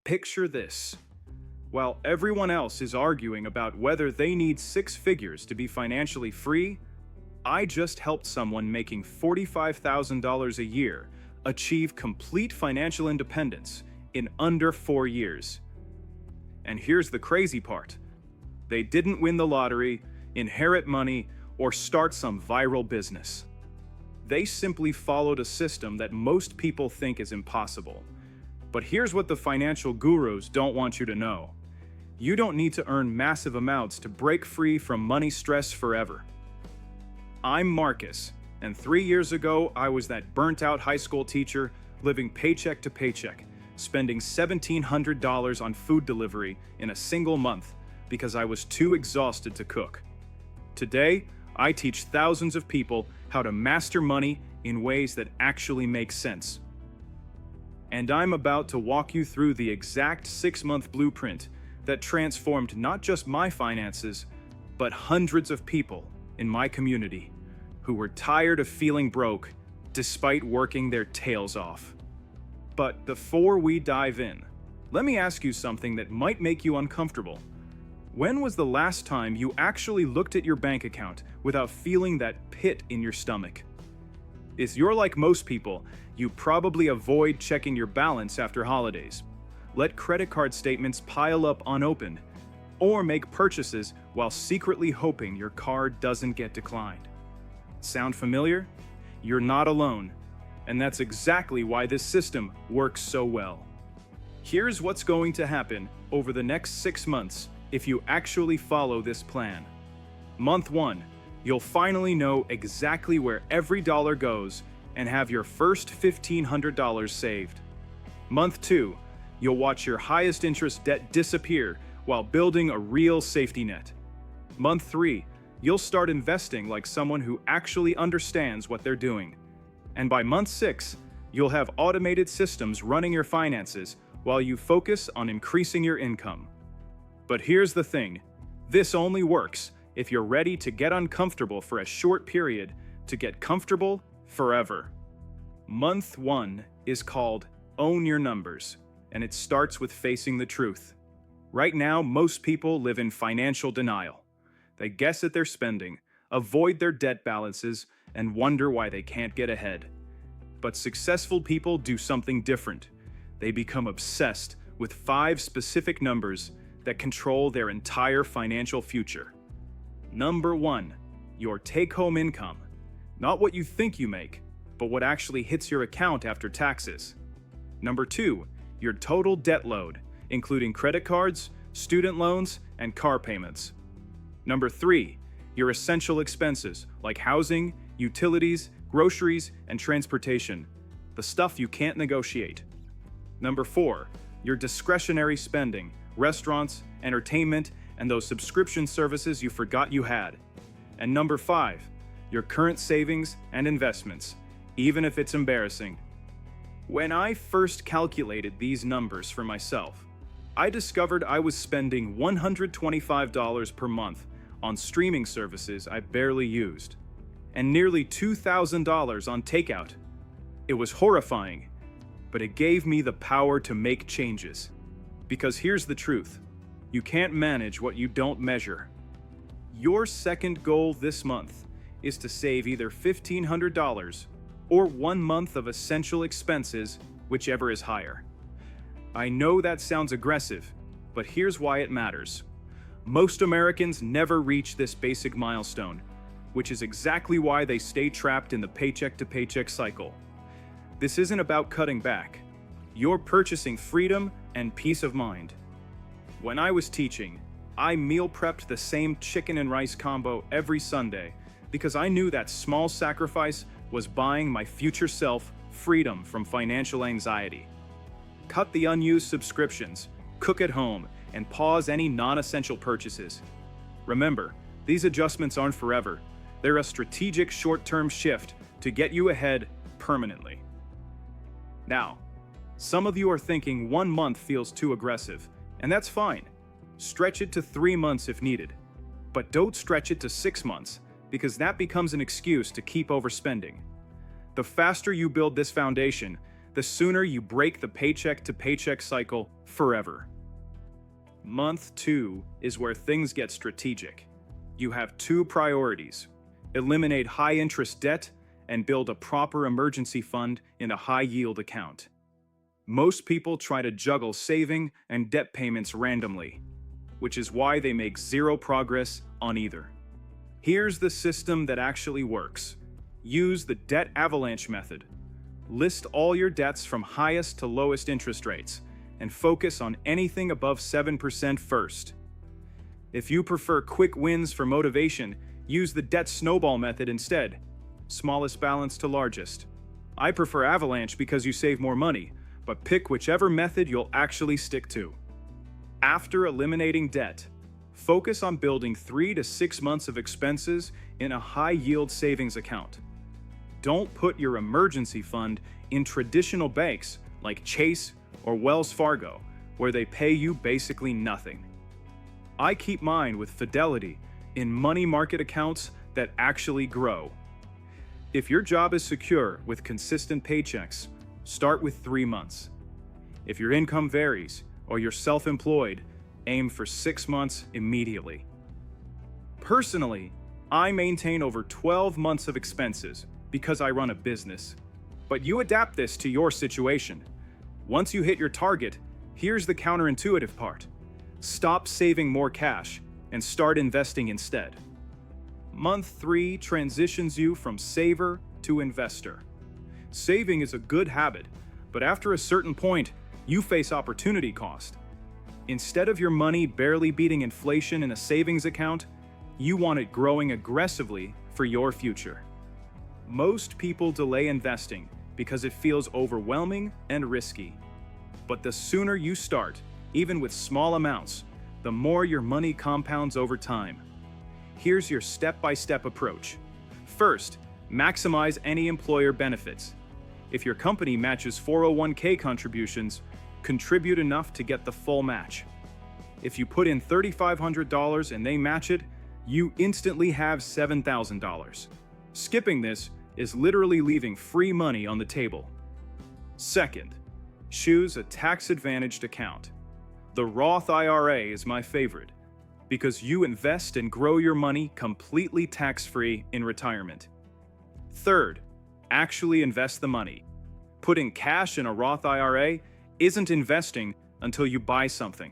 Picture this. While everyone else is arguing about whether they need six figures to be financially free, I just helped someone making $45,000 a year achieve complete financial independence in under 4 years. And here's the crazy part. They didn't win the lottery, inherit money, or start some viral business. They simply followed a system that most people think is impossible. But here's what the financial gurus don't want you to know. You don't need to earn massive amounts to break free from money stress forever. I'm Marcus, and 3 years ago, I was that burnt-out high school teacher living paycheck to paycheck, spending $1,700 on food delivery in a single month because I was too exhausted to cook. Today, I teach thousands of people how to master money in ways that actually make sense. And I'm about to walk you through the exact 6-month blueprint that transformed not just my finances, but hundreds of people in my community who were tired of feeling broke despite working their tails off. But before we dive in, let me ask you something that might make you uncomfortable. When was the last time you actually looked at your bank account without feeling that pit in your stomach? If you're like most people, you probably avoid checking your balance after holidays, let credit card statements pile up unopened, or make purchases while secretly hoping your card doesn't get declined. Sound familiar? You're not alone, and that's exactly why this system works so well. Here's what's going to happen over the next 6 months if you actually follow this plan. Month 1, you'll finally know exactly where every dollar goes and have your first $1,500 saved. Month 2, you'll watch your highest interest debt disappear while building a real safety net. Month 3, you'll start investing like someone who actually understands what they're doing. And by month 6, you'll have automated systems running your finances while you focus on increasing your income. But here's the thing, this only works if you're ready to get uncomfortable for a short period to get comfortable forever. Month 1 is called Own Your Numbers, and it starts with facing the truth. Right now, most people live in financial denial. They guess at their spending, avoid their debt balances, and wonder why they can't get ahead. But successful people do something different. They become obsessed with 5 specific numbers that control their entire financial future. Number 1, your take-home income. Not what you think you make, but what actually hits your account after taxes. Number 2, your total debt load, including credit cards, student loans, and car payments. Number 3, your essential expenses like housing, utilities, groceries, and transportation, the stuff you can't negotiate. Number 4, your discretionary spending, restaurants, entertainment, and those subscription services you forgot you had. And number 5, your current savings and investments, even if it's embarrassing. When I first calculated these numbers for myself, I discovered I was spending $125 per month on streaming services I barely used, and nearly $2,000 on takeout. It was horrifying, but it gave me the power to make changes. Because here's the truth, you can't manage what you don't measure. Your second goal this month is to save either $1,500 or 1 month of essential expenses, whichever is higher. I know that sounds aggressive, but here's why it matters. Most Americans never reach this basic milestone, which is exactly why they stay trapped in the paycheck-to-paycheck cycle. This isn't about cutting back. You're purchasing freedom and peace of mind. When I was teaching, I meal prepped the same chicken and rice combo every Sunday because I knew that small sacrifice was buying my future self freedom from financial anxiety. Cut the unused subscriptions, cook at home, and pause any non-essential purchases. Remember, these adjustments aren't forever. They're a strategic short-term shift to get you ahead permanently. Now, some of you are thinking 1 month feels too aggressive, and that's fine. Stretch it to 3 months if needed. But don't stretch it to 6 months, because that becomes an excuse to keep overspending. The faster you build this foundation, the sooner you break the paycheck-to-paycheck cycle forever. Month 2 is where things get strategic. You have 2 priorities: eliminate high-interest debt and build a proper emergency fund in a high-yield account. Most people try to juggle saving and debt payments randomly, which is why they make zero progress on either. Here's the system that actually works. Use the debt avalanche method. List all your debts from highest to lowest interest rates, and focus on anything above 7% first. If you prefer quick wins for motivation, use the debt snowball method instead. Smallest balance to largest. I prefer avalanche because you save more money, but pick whichever method you'll actually stick to. After eliminating debt, focus on building 3 to 6 months of expenses in a high-yield savings account. Don't put your emergency fund in traditional banks like Chase or Wells Fargo, where they pay you basically nothing. I keep mine with Fidelity in money market accounts that actually grow. If your job is secure with consistent paychecks, start with 3 months. If your income varies or you're self-employed, aim for 6 months immediately. Personally, I maintain over 12 months of expenses because I run a business. But you adapt this to your situation. Once you hit your target, here's the counterintuitive part. Stop saving more cash and start investing instead. Month 3 transitions you from saver to investor. Saving is a good habit, but after a certain point, you face opportunity cost. Instead of your money barely beating inflation in a savings account, you want it growing aggressively for your future. Most people delay investing because it feels overwhelming and risky. But the sooner you start, even with small amounts, the more your money compounds over time. Here's your step-by-step approach. First, maximize any employer benefits. If your company matches 401k contributions, contribute enough to get the full match. If you put in $3,500 and they match it, you instantly have $7,000. Skipping this is literally leaving free money on the table. Second, choose a tax-advantaged account. The Roth IRA is my favorite because you invest and grow your money completely tax-free in retirement. Third, actually invest the money. Putting cash in a Roth IRA isn't investing until you buy something.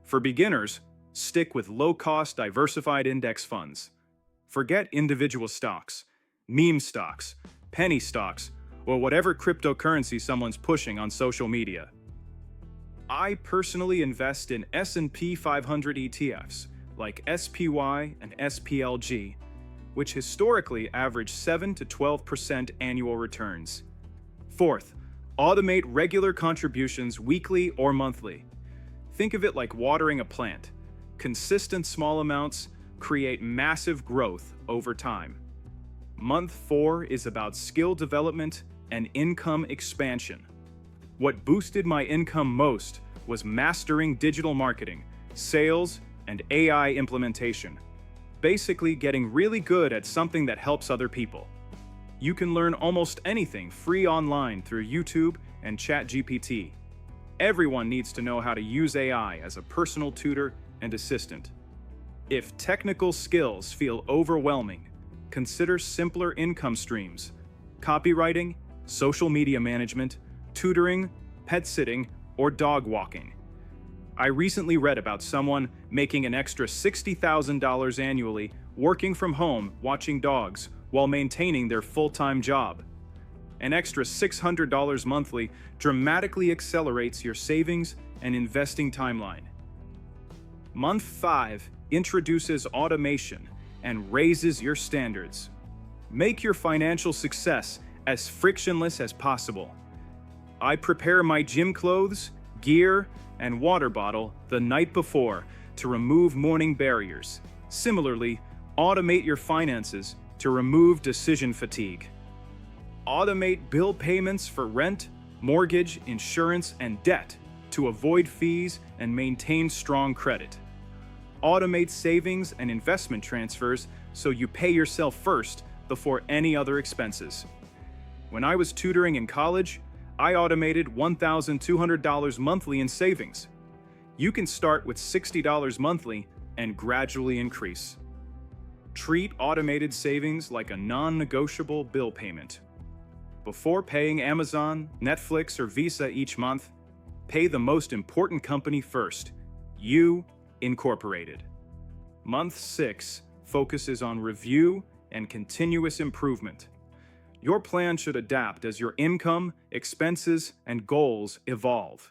For beginners, stick with low-cost diversified index funds. Forget individual stocks, meme stocks, penny stocks, or whatever cryptocurrency someone's pushing on social media. I personally invest in S&P 500 ETFs like SPY and SPLG, which historically average 7 to 12% annual returns. Fourth, automate regular contributions weekly or monthly. Think of it like watering a plant. Consistent small amounts create massive growth over time. Month 4 is about skill development and income expansion. What boosted my income most was mastering digital marketing, sales, and AI implementation. Basically getting really good at something that helps other people. You can learn almost anything free online through YouTube and ChatGPT. Everyone needs to know how to use AI as a personal tutor and assistant. If technical skills feel overwhelming, consider simpler income streams: copywriting, social media management, tutoring, pet sitting, or dog walking. I recently read about someone making an extra $60,000 annually working from home watching dogs while maintaining their full-time job. An extra $600 monthly dramatically accelerates your savings and investing timeline. Month 5 introduces automation and raises your standards. Make your financial success as frictionless as possible. I prepare my gym clothes, gear, and water bottle the night before to remove morning barriers. Similarly, automate your finances to remove decision fatigue. Automate bill payments for rent, mortgage, insurance, and debt to avoid fees and maintain strong credit. Automate savings and investment transfers so you pay yourself first before any other expenses. When I was tutoring in college, I automated $1,200 monthly in savings. You can start with $60 monthly and gradually increase. Treat automated savings like a non-negotiable bill payment. Before paying Amazon, Netflix, or Visa each month, pay the most important company first, You Incorporated. Month 6 focuses on review and continuous improvement. Your plan should adapt as your income, expenses, and goals evolve.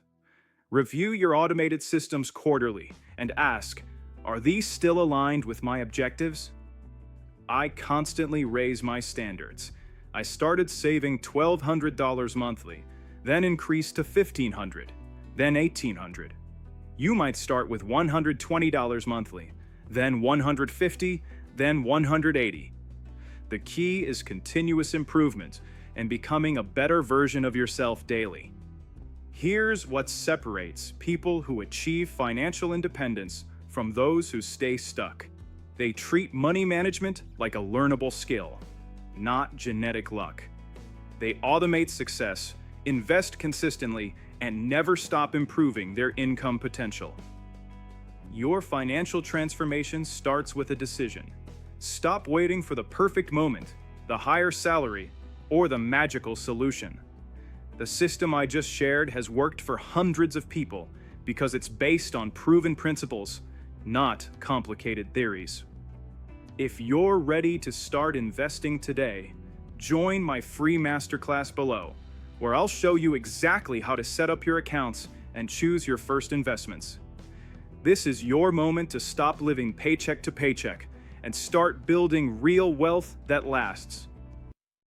Review your automated systems quarterly and ask, are these still aligned with my objectives? I constantly raise my standards. I started saving $1,200 monthly, then increased to $1,500, then $1,800. You might start with $120 monthly, then $150, then $180. The key is continuous improvement and becoming a better version of yourself daily. Here's what separates people who achieve financial independence from those who stay stuck. They treat money management like a learnable skill, not genetic luck. They automate success, invest consistently, and never stop improving their income potential. Your financial transformation starts with a decision. Stop waiting for the perfect moment, the higher salary, or the magical solution. The system I just shared has worked for hundreds of people because it's based on proven principles, not complicated theories. If you're ready to start investing today, join my free masterclass below, where I'll show you exactly how to set up your accounts and choose your first investments. This is your moment to stop living paycheck to paycheck and start building real wealth that lasts.